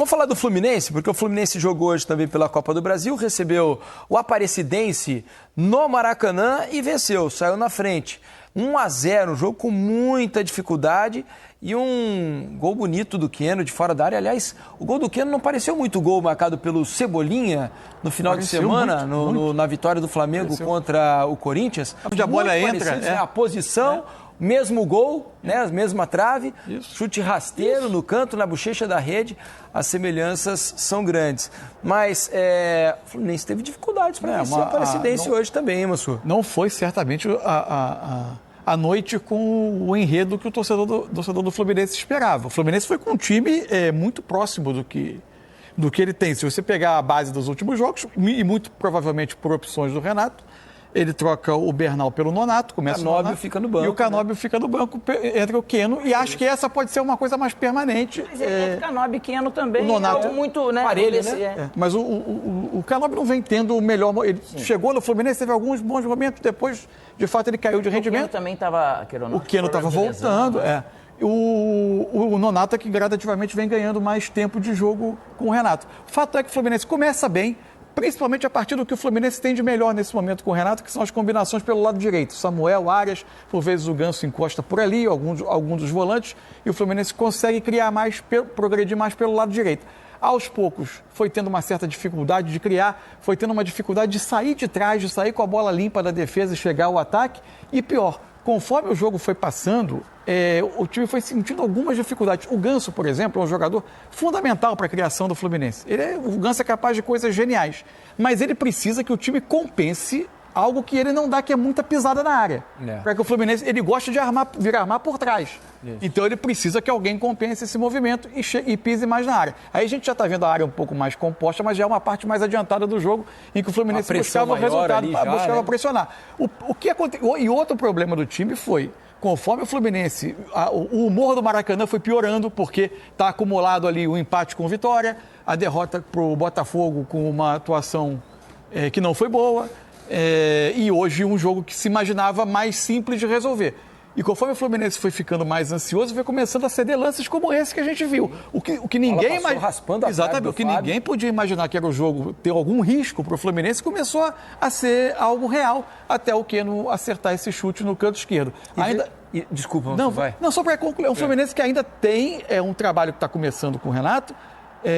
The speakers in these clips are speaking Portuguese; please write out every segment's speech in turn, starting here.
Vamos falar do Fluminense, porque o Fluminense jogou hoje também pela Copa do Brasil, recebeu o Aparecidense no Maracanã e venceu, saiu na frente. 1-0, um jogo com muita dificuldade e um gol bonito do Keno de fora da área. Aliás, o gol do Keno não pareceu muito gol marcado pelo Cebolinha no final de semana, na vitória do Flamengo contra o Corinthians. Onde a bola entra, a posição... Mesmo gol, né? Mesma trave, chute rasteiro no canto, na bochecha da rede, as semelhanças são grandes. Mas o Fluminense teve dificuldades para vencer a Aparecidense hoje também, hein, Massu? Não foi certamente a noite com o enredo que o torcedor do Fluminense esperava. O Fluminense foi com um time muito próximo do que ele tem. Se você pegar a base dos últimos jogos, e muito provavelmente por opções do Renato, ele troca o Bernal pelo Nonato, começa o Canóbio fica no banco. E o Canóbio fica no banco, entra o Keno, e acho que essa pode ser uma coisa mais permanente. Mas o Canóbio e Keno também o Nonato, muito, né? Parelho, né? Mas o Canóbio não vem tendo o melhor... Ele chegou no Fluminense, teve alguns bons momentos, depois, de fato, ele caiu de rendimento. O Keno também estava... O Keno estava voltando, O Nonato é que gradativamente vem ganhando mais tempo de jogo com o Renato. O fato é que o Fluminense começa bem, principalmente a partir do que o Fluminense tem de melhor nesse momento com o Renato, que são as combinações pelo lado direito. Samuel, Arias, por vezes o Ganso encosta por ali, alguns dos volantes, e o Fluminense consegue criar mais, progredir mais pelo lado direito. Aos poucos, foi tendo uma certa dificuldade de criar, foi tendo uma dificuldade de sair de trás, de sair com a bola limpa da defesa e chegar ao ataque, e pior, conforme o jogo foi passando, o time foi sentindo algumas dificuldades. O Ganso, por exemplo, é um jogador fundamental para a criação do Fluminense. O Ganso é capaz de coisas geniais, mas ele precisa que o time compense algo que ele não dá, que é muita pisada na área. Para que o Fluminense, ele gosta de vir armar por trás. Então ele precisa que alguém compense esse movimento e pise mais na área. Aí a gente já está vendo a área um pouco mais composta, mas já é uma parte mais adiantada do jogo em que o Fluminense buscava o resultado, buscava pressionar. O que aconteceu? E outro problema do time foi, conforme o Fluminense, o humor do Maracanã foi piorando, porque está acumulado ali o empate com Vitória, a derrota para o Botafogo com uma atuação que não foi boa, e hoje um jogo que se imaginava mais simples de resolver. E conforme o Fluminense foi ficando mais ansioso, foi começando a ceder lances como esse que a gente viu. O que ninguém Exatamente, o que ninguém podia imaginar que era o jogo ter algum risco para o Fluminense, começou a ser algo real, até o Keno acertar esse chute no canto esquerdo. Desculpa, vai. Não, só para concluir, é um Fluminense que ainda tem um trabalho que está começando com o Renato.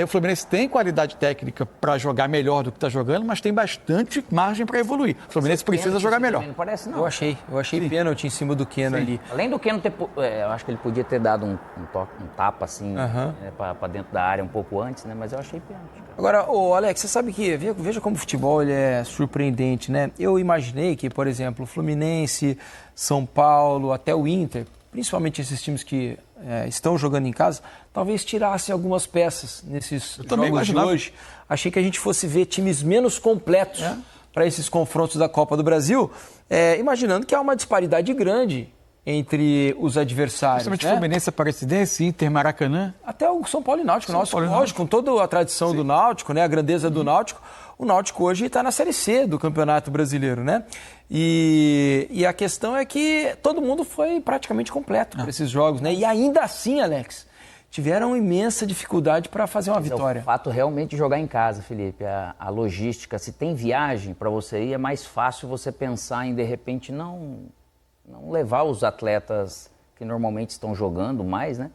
O Fluminense tem qualidade técnica para jogar melhor do que está jogando, mas tem bastante margem para evoluir. O Fluminense precisa jogar melhor. Não parece, não. Eu achei pênalti em cima do Keno ali. Além do Keno ter... eu acho que ele podia ter dado um tapa assim, para dentro da área um pouco antes, né? Mas eu achei pênalti. Agora, Alex, você sabe que, veja como o futebol ele é surpreendente, né? Eu imaginei que, por exemplo, o Fluminense, São Paulo, até o Inter, principalmente esses times que estão jogando em casa, talvez tirassem algumas peças nesses jogos de hoje. Achei que a gente fosse ver times menos completos para esses confrontos da Copa do Brasil, imaginando que há uma disparidade grande entre os adversários. Principalmente Fluminense, Aparecidense, Inter, Maracanã. Até o São Paulo e Náutico. Lógico, com toda a tradição do Náutico, né, a grandeza do Náutico, o Náutico hoje está na Série C do Campeonato Brasileiro, né? E a questão é que todo mundo foi praticamente completo para esses jogos, né? E ainda assim, Alex, tiveram imensa dificuldade para fazer uma vitória. O fato realmente de jogar em casa, Felipe, a logística, se tem viagem para você ir, é mais fácil você pensar em, de repente, não levar os atletas que normalmente estão jogando mais, né?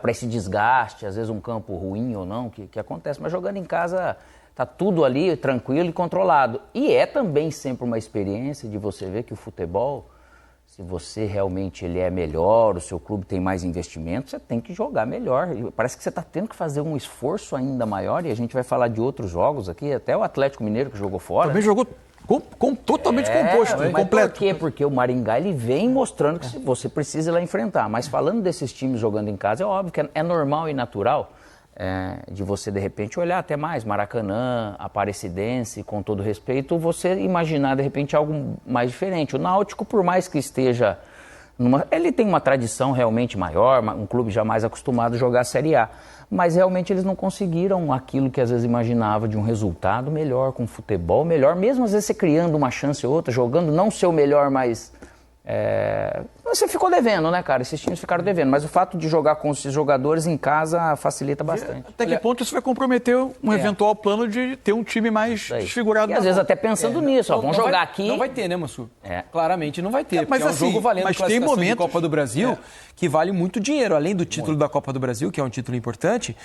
Para esse desgaste, às vezes um campo ruim ou não, que acontece. Mas jogando em casa, tá tudo ali tranquilo e controlado. E é também sempre uma experiência de você ver que o futebol, se você realmente ele é melhor, o seu clube tem mais investimento, você tem que jogar melhor. Parece que você está tendo que fazer um esforço ainda maior, e a gente vai falar de outros jogos aqui, até o Atlético Mineiro que jogou fora. Também jogou totalmente composto, completo. Por quê? Porque o Maringá ele vem mostrando que você precisa ir lá enfrentar. Mas falando desses times jogando em casa, é óbvio que é normal e natural de você, de repente, olhar até mais Maracanã, Aparecidense, com todo respeito, você imaginar, de repente, algo mais diferente. O Náutico, por mais que esteja ele tem uma tradição realmente maior, um clube já mais acostumado a jogar a Série A. Mas realmente eles não conseguiram aquilo que às vezes imaginava de um resultado melhor, com futebol melhor, mesmo às vezes você criando uma chance ou outra, jogando não ser o melhor, mas Você ficou devendo, né, cara? Esses times ficaram devendo. Mas o fato de jogar com esses jogadores em casa facilita bastante. Até que ponto isso vai comprometer um eventual plano de ter um time mais desfigurado? E às vezes até pensando nisso, vamos jogar aqui... Não vai ter, né, Massu? Claramente não vai ter, porque mas é um jogo valendo classificação de Copa do Brasil, que vale muito dinheiro. Além do título da Copa do Brasil, que é um título importante,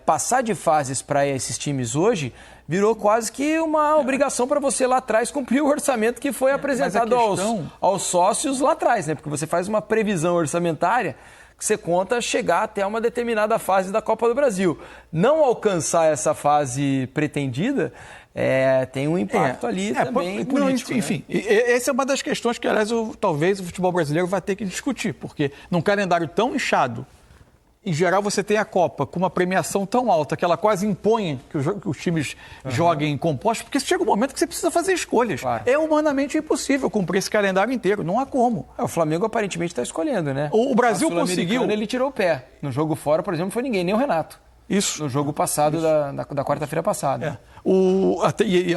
passar de fases para esses times hoje virou quase que uma obrigação para você lá atrás cumprir o orçamento que foi apresentado aos sócios lá atrás, né? Porque você faz uma previsão orçamentária que você conta chegar até uma determinada fase da Copa do Brasil. Não alcançar essa fase pretendida tem um impacto ali também político. Enfim, essa é uma das questões que, aliás, talvez o futebol brasileiro vai ter que discutir, porque num calendário tão inchado, em geral, você tem a Copa com uma premiação tão alta que ela quase impõe que os times joguem compostos, porque chega um momento que você precisa fazer escolhas. Claro. É humanamente impossível cumprir esse calendário inteiro, não há como. O Flamengo aparentemente está escolhendo, né? O Brasil conseguiu... Ele tirou o pé. No jogo fora, por exemplo, não foi ninguém, nem o Renato. Isso. No jogo passado, da quarta-feira passada.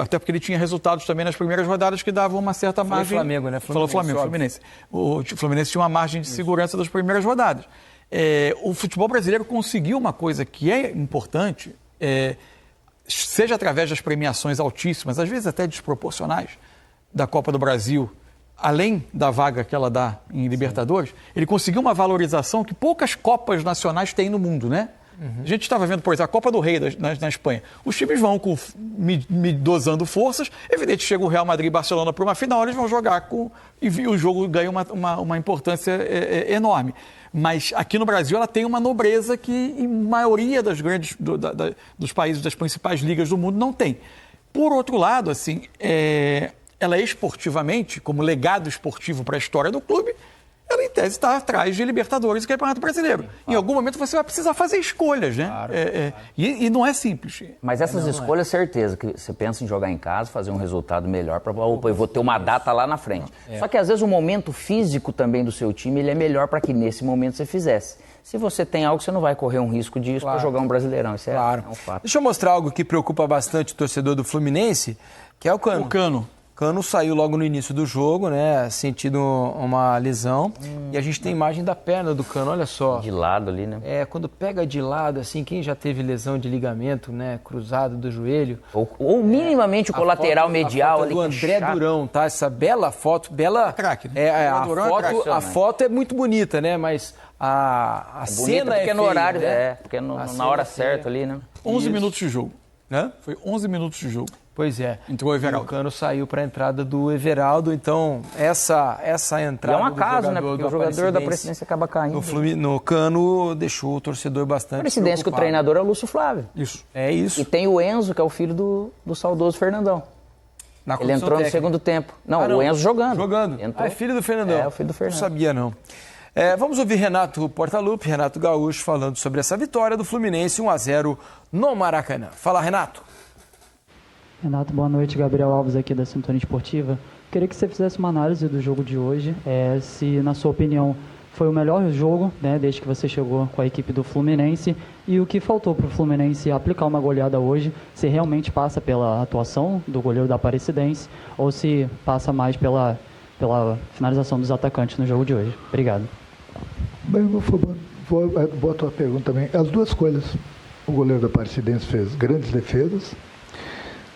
Até porque ele tinha resultados também nas primeiras rodadas que davam uma certa margem... Flamengo, né? Falou Flamengo, Fluminense. O Fluminense tinha uma margem de segurança das primeiras rodadas. O futebol brasileiro conseguiu uma coisa que é importante, seja através das premiações altíssimas, às vezes até desproporcionais, da Copa do Brasil, além da vaga que ela dá em Libertadores, ele conseguiu uma valorização que poucas Copas nacionais têm no mundo, né? A gente estava vendo, por exemplo, a Copa do Rei na Espanha. Os times vão dosando forças. Evidente, chega o Real Madrid e Barcelona para uma final, eles vão jogar e o jogo ganha uma importância enorme. Mas aqui no Brasil ela tem uma nobreza que em maioria das dos países, das principais ligas do mundo, não tem. Por outro lado, assim, ela esportivamente, como legado esportivo para a história do clube, ela em tese está atrás de Libertadores e Campeonato Brasileiro. Em algum momento você vai precisar fazer escolhas, né? Claro. E não é simples. Mas essas escolhas, certeza, que você pensa em jogar em casa, fazer um resultado melhor, eu vou ter uma data lá na frente. Só que às vezes o momento físico também do seu time, ele é melhor para que nesse momento você fizesse. Se você tem algo, você não vai correr um risco disso para jogar um Brasileirão. Isso é um fato. Deixa eu mostrar algo que preocupa bastante o torcedor do Fluminense, que é o Cano. Cano saiu logo no início do jogo, né, sentindo uma lesão. E a gente tem imagem da perna do Cano, olha só. De lado ali, né? Quando pega de lado, assim, quem já teve lesão de ligamento, né, cruzado do joelho. Ou minimamente o colateral medial ali. Do André Durão, tá? Essa bela foto, bela... Craque, né? A foto é muito bonita, né, mas a cena porque é no feia, horário, né? porque na hora certa ali, né? 11 minutos de jogo. Hã? Foi 11 minutos de jogo. Pois é. Entrou o Everaldo. O Cano saiu para a entrada do Everaldo, então essa entrada e é um acaso, né? Porque o jogador da Presidência acaba caindo. No Cano deixou o torcedor bastante Presidência que o treinador é o Lúcio Flávio. Isso. É isso. E tem o Enzo, que é o filho do saudoso Fernandão. Ele entrou no segundo tempo. Não, o Enzo jogando. É filho do Fernandão. É, o filho do Fernando. Não sabia, não. Vamos ouvir Renato Portaluppi, Renato Gaúcho, falando sobre essa vitória do Fluminense 1-0 no Maracanã. Fala, Renato. Renato, boa noite. Gabriel Alves aqui da Sintonia Esportiva. Queria que você fizesse uma análise do jogo de hoje. Se, na sua opinião, foi o melhor jogo, né, desde que você chegou com a equipe do Fluminense, e o que faltou para o Fluminense aplicar uma goleada hoje, se realmente passa pela atuação do goleiro da Aparecidense ou se passa mais pela finalização dos atacantes no jogo de hoje. Obrigado. Bem, boa tua pergunta também. As duas coisas. O goleiro da Aparecidense fez grandes defesas.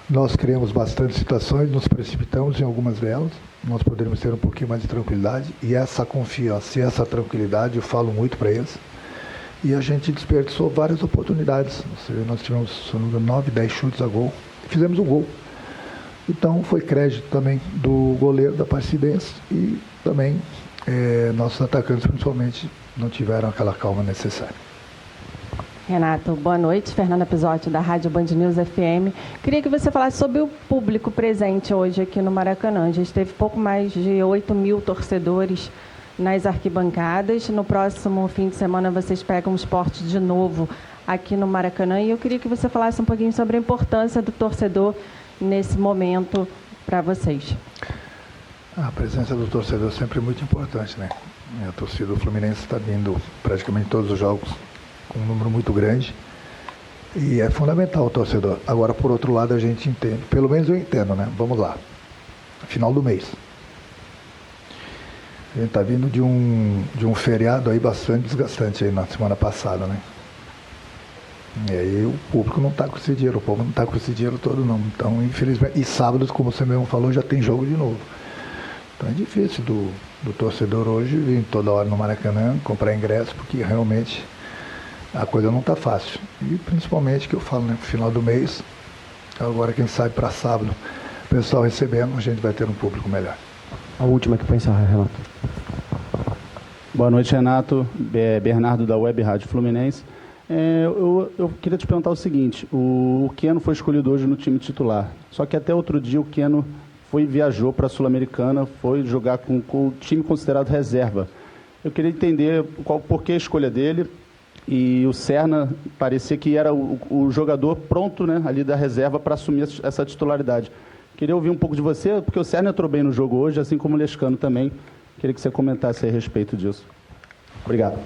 Nós criamos bastante situações, nos precipitamos em algumas delas. Nós poderíamos ter um pouquinho mais de tranquilidade. E essa confiança e essa tranquilidade eu falo muito para eles. E a gente desperdiçou várias oportunidades. Nós tivemos 9, 10 chutes a gol. E fizemos um gol. Então foi crédito também do goleiro da Aparecidense. E também nossos atacantes principalmente não tiveram aquela calma necessária. Renato, boa noite. Fernanda Pisotti, da Rádio Band News FM. Queria que você falasse sobre o público presente hoje aqui no Maracanã. A gente teve pouco mais de 8 mil torcedores nas arquibancadas. No próximo fim de semana vocês pegam o Sport de novo aqui no Maracanã. E eu queria que você falasse um pouquinho sobre a importância do torcedor nesse momento para vocês. A presença do torcedor é sempre muito importante, né? A torcida do Fluminense está vindo praticamente todos os jogos com um número muito grande e é fundamental o torcedor. Agora, por outro lado, a gente entende, pelo menos eu entendo, né? Vamos lá, final do mês. A gente está vindo de um feriado aí bastante desgastante aí na semana passada, né? E aí o público não está com esse dinheiro, o povo não está com esse dinheiro todo não. Então, infelizmente, e sábado, como você mesmo falou, já tem jogo de novo. Então é difícil do torcedor hoje vir toda hora no Maracanã, comprar ingresso, porque realmente a coisa não está fácil. E principalmente, que eu falo, né, no final do mês, agora quem sabe para sábado, o pessoal recebendo, a gente vai ter um público melhor. A última aqui para encerrar, Renato. Boa noite, Renato. Bernardo da Web Rádio Fluminense. Eu queria te perguntar o seguinte, o Keno foi escolhido hoje no time titular, só que até outro dia o Keno viajou para a Sul-Americana, foi jogar com o time considerado reserva. Eu queria entender por que a escolha dele, e o Serna parecia que era o jogador pronto, né, ali da reserva para assumir essa titularidade. Queria ouvir um pouco de você, porque o Serna entrou bem no jogo hoje, assim como o Lescano também. Queria que você comentasse a respeito disso. Obrigado.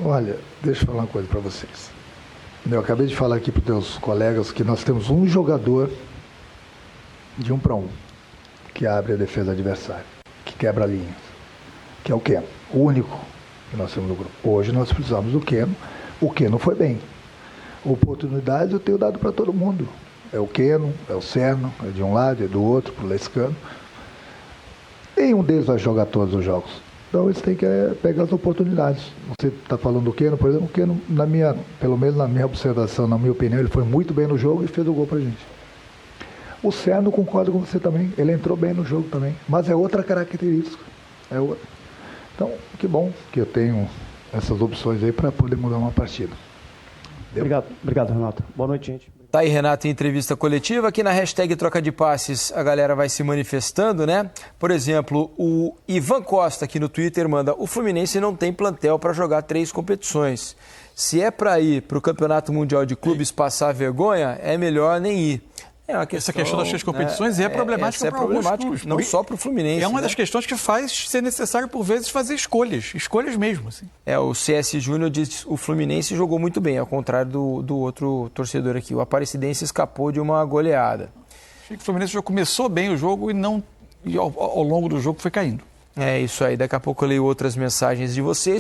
Olha, deixa eu falar uma coisa para vocês. Eu acabei de falar aqui para os teus colegas que nós temos um jogador de 1 para 1 que abre a defesa adversária, que quebra linhas, que é o Keno, o único que nós temos no grupo. Hoje nós precisamos do Keno, o Keno foi bem. Oportunidades eu tenho dado para todo mundo. É o Keno, é o Serna, é de um lado, é do outro, para o Lescano. Nenhum deles vai jogar todos os jogos. Então eles têm que pegar as oportunidades. Você está falando do Keno, por exemplo, o Keno, pelo menos na minha observação, na minha opinião, ele foi muito bem no jogo e fez o gol pra gente. O Serna, eu concordo com você também, ele entrou bem no jogo também, mas é outra característica. É outra. Então, que bom que eu tenho essas opções aí para poder mudar uma partida. Obrigado, Renato. Boa noite, gente. Tá aí, Renato, em entrevista coletiva. Aqui na hashtag Troca de Passes a galera vai se manifestando, né? Por exemplo, o Ivan Costa aqui no Twitter manda: o Fluminense não tem plantel para jogar 3 competições. Se é para ir para o Campeonato Mundial de Clubes passar vergonha, é melhor nem ir. Essa questão das 3 competições é problemática para alguns clubes. Não só para o Fluminense. É uma né? das questões que faz ser necessário, por vezes, fazer escolhas mesmo. Assim. O CS Júnior diz que o Fluminense jogou muito bem, ao contrário do outro torcedor aqui. O Aparecidense escapou de uma goleada. Achei que o Fluminense já começou bem o jogo e ao longo do jogo foi caindo. É isso aí. Daqui a pouco eu leio outras mensagens de vocês.